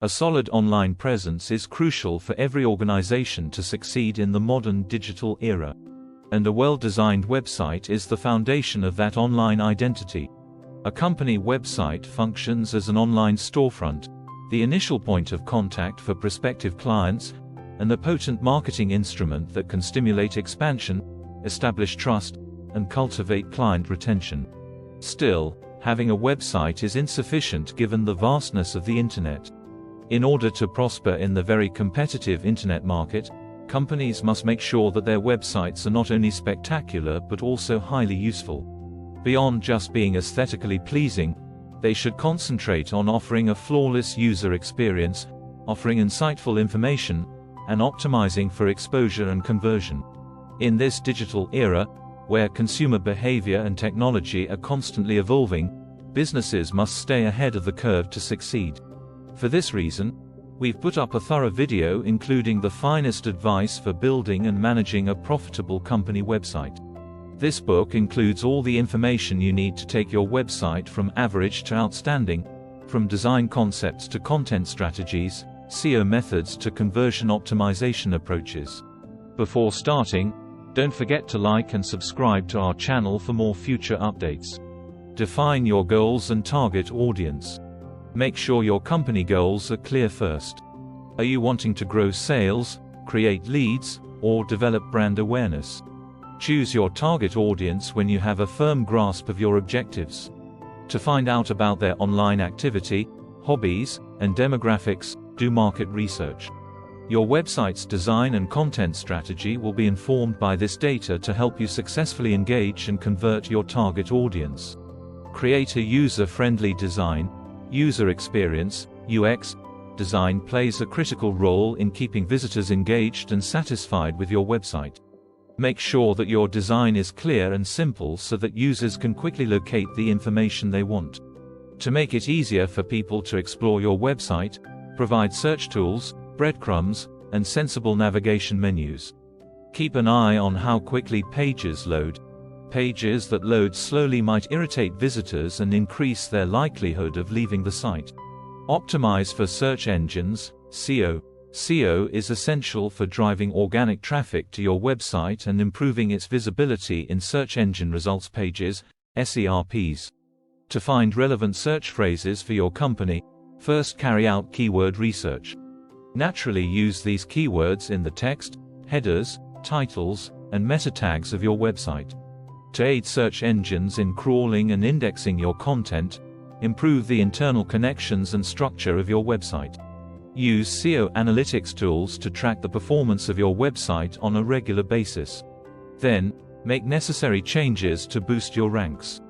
A solid online presence is crucial for every organization to succeed in the modern digital era. And a well-designed website is the foundation of that online identity. A company website functions as an online storefront, the initial point of contact for prospective clients, and a potent marketing instrument that can stimulate expansion, establish trust, and cultivate client retention. Still, having a website is insufficient given the vastness of the internet. In order to prosper in the very competitive internet market, companies must make sure that their websites are not only spectacular but also highly useful. Beyond just being aesthetically pleasing, they should concentrate on offering a flawless user experience, offering insightful information, and optimizing for exposure and conversion. In this digital era, where consumer behavior and technology are constantly evolving, businesses must stay ahead of the curve to succeed. For this reason, we've put up a thorough video including the finest advice for building and managing a profitable company website. This book includes all the information you need to take your website from average to outstanding, from design concepts to content strategies, SEO methods to conversion optimization approaches. Before starting, don't forget to like and subscribe to our channel for more future updates. Define your goals and target audience. Make sure your company goals are clear first. Are you wanting to grow sales, create leads, or develop brand awareness? Choose your target audience when you have a firm grasp of your objectives. To find out about their online activity, hobbies, and demographics, do market research. Your website's design and content strategy will be informed by this data to help you successfully engage and convert your target audience. Create a user-friendly design. User experience, UX, design plays a critical role in keeping visitors engaged and satisfied with your website. Make sure that your design is clear and simple so that users can quickly locate the information they want. To make it easier for people to explore your website, provide search tools, breadcrumbs, and sensible navigation menus. Keep an eye on how quickly pages load. Pages that load slowly might irritate visitors and increase their likelihood of leaving the site. Optimize for search engines, SEO. SEO is essential for driving organic traffic to your website and improving its visibility in search engine results pages, SERPs. To find relevant search phrases for your company, first carry out keyword research. Naturally use these keywords in the text, headers, titles, and meta tags of your website. To aid search engines in crawling and indexing your content, improve the internal connections and structure of your website. Use SEO analytics tools to track the performance of your website on a regular basis. Then, make necessary changes to boost your ranks.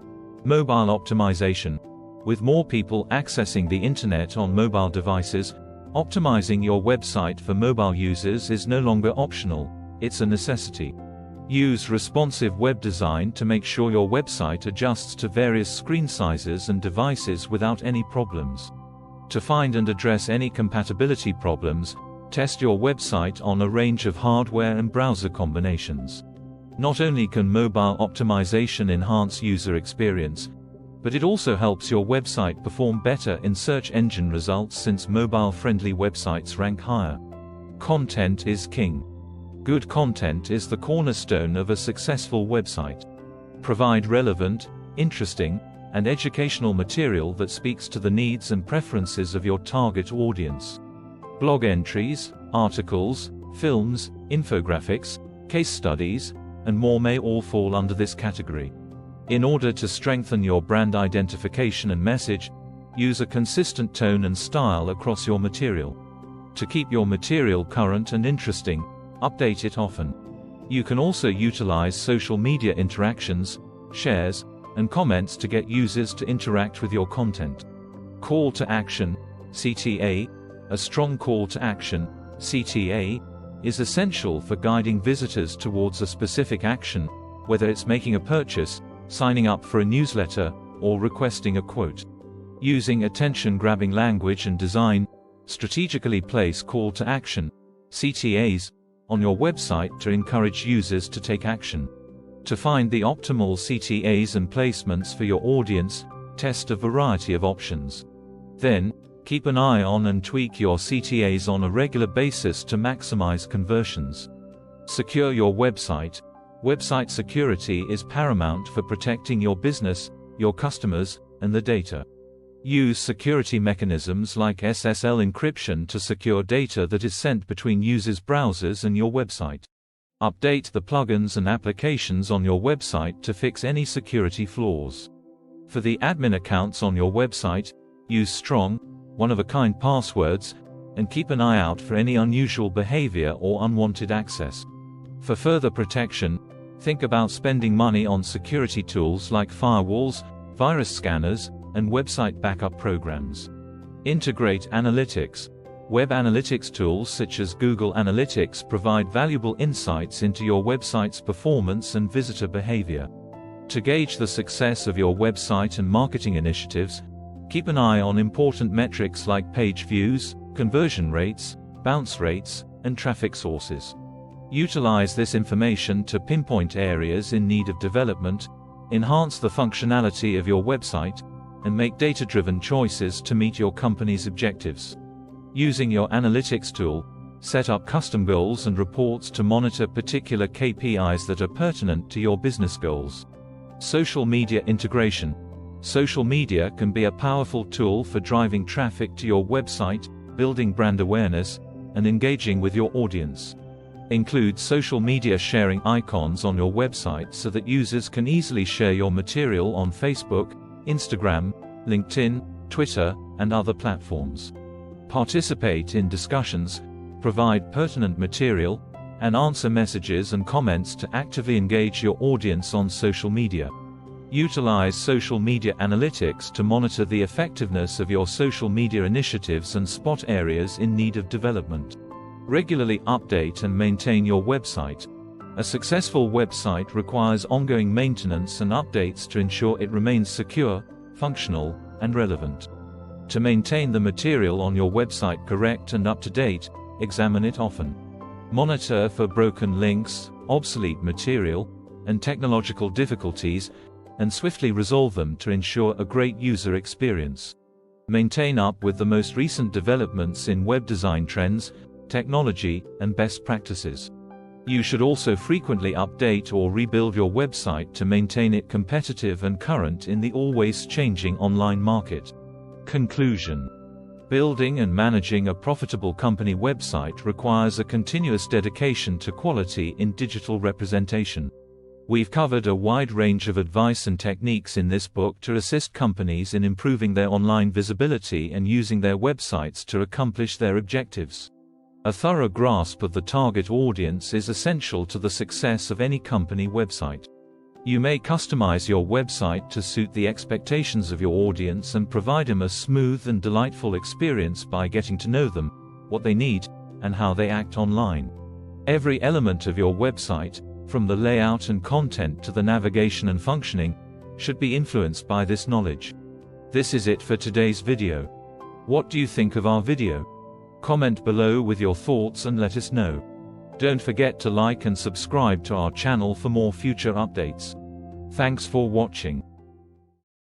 Mobile optimization. With more people accessing the internet on mobile devices, optimizing your website for mobile users is no longer optional, it's a necessity. Use responsive web design to make sure your website adjusts to various screen sizes and devices without any problems. To find and address any compatibility problems, test your website on a range of hardware and browser combinations. Not only can mobile optimization enhance user experience, but it also helps your website perform better in search engine results since mobile-friendly websites rank higher. Content is king. Good content is the cornerstone of a successful website. Provide relevant, interesting, and educational material that speaks to the needs and preferences of your target audience. Blog entries, articles, films, infographics, case studies, and more may all fall under this category. In order to strengthen your brand identification and message, use a consistent tone and style across your material. To keep your material current and interesting, update it often. You can also utilize social media interactions, shares, and comments to get users to interact with your content. Call to action, CTA. A strong call to action, CTA, is essential for guiding visitors towards a specific action, whether it's making a purchase, signing up for a newsletter, or requesting a quote. Using attention-grabbing language and design, strategically place call to action, CTAs, on your website to encourage users to take action. To find the optimal CTAs and placements for your audience, test a variety of options. Then, Keep an eye on and tweak your CTAs on a regular basis to maximize conversions. Secure your website. Website security is paramount for protecting your business, your customers, and the data. Use security mechanisms like SSL encryption to secure data that is sent between users' browsers and your website. Update the plugins and applications on your website to fix any security flaws. For the admin accounts on your website, use strong, one-of-a-kind passwords, and keep an eye out for any unusual behavior or unwanted access. For further protection, think about spending money on security tools like firewalls, virus scanners, and website backup programs. Integrate analytics. Web analytics tools such as Google Analytics provide valuable insights into your website's performance and visitor behavior. To gauge the success of your website and marketing initiatives, keep an eye on important metrics like page views, conversion rates, bounce rates, and traffic sources. Utilize this information to pinpoint areas in need of development, enhance the functionality of your website, and make data-driven choices to meet your company's objectives. Using your analytics tool, set up custom goals and reports to monitor particular KPIs that are pertinent to your business goals. Social media integration. Social media can be a powerful tool for driving traffic to your website, building brand awareness, and engaging with your audience. Include social media sharing icons on your website so that users can easily share your material on Facebook, Instagram, LinkedIn, Twitter, and other platforms. Participate in discussions, provide pertinent material, and answer messages and comments to actively engage your audience on social media. Utilize social media analytics to monitor the effectiveness of your social media initiatives and spot areas in need of development. Regularly update and maintain your website. A successful website requires ongoing maintenance and updates to ensure it remains secure, functional, and relevant. To maintain the material on your website correct and up to date, examine it often. Monitor for broken links, obsolete material, and technological difficulties, and swiftly resolve them to ensure a great user experience. Maintain up with the most recent developments in web design trends, technology, and best practices. You should also frequently update or rebuild your website to maintain it competitive and current in the always changing online market. Conclusion. Building and managing a profitable company website requires a continuous dedication to quality in digital representation. We've covered a wide range of advice and techniques in this book to assist companies in improving their online visibility and using their websites to accomplish their objectives. A thorough grasp of the target audience is essential to the success of any company website. You may customize your website to suit the expectations of your audience and provide them a smooth and delightful experience by getting to know them, what they need, and how they act online. Every element of your website, from the layout and content to the navigation and functioning, should be influenced by this knowledge. This is it for today's video. What do you think of our video? Comment below with your thoughts and let us know. Don't forget to like and subscribe to our channel for more future updates. Thanks for watching.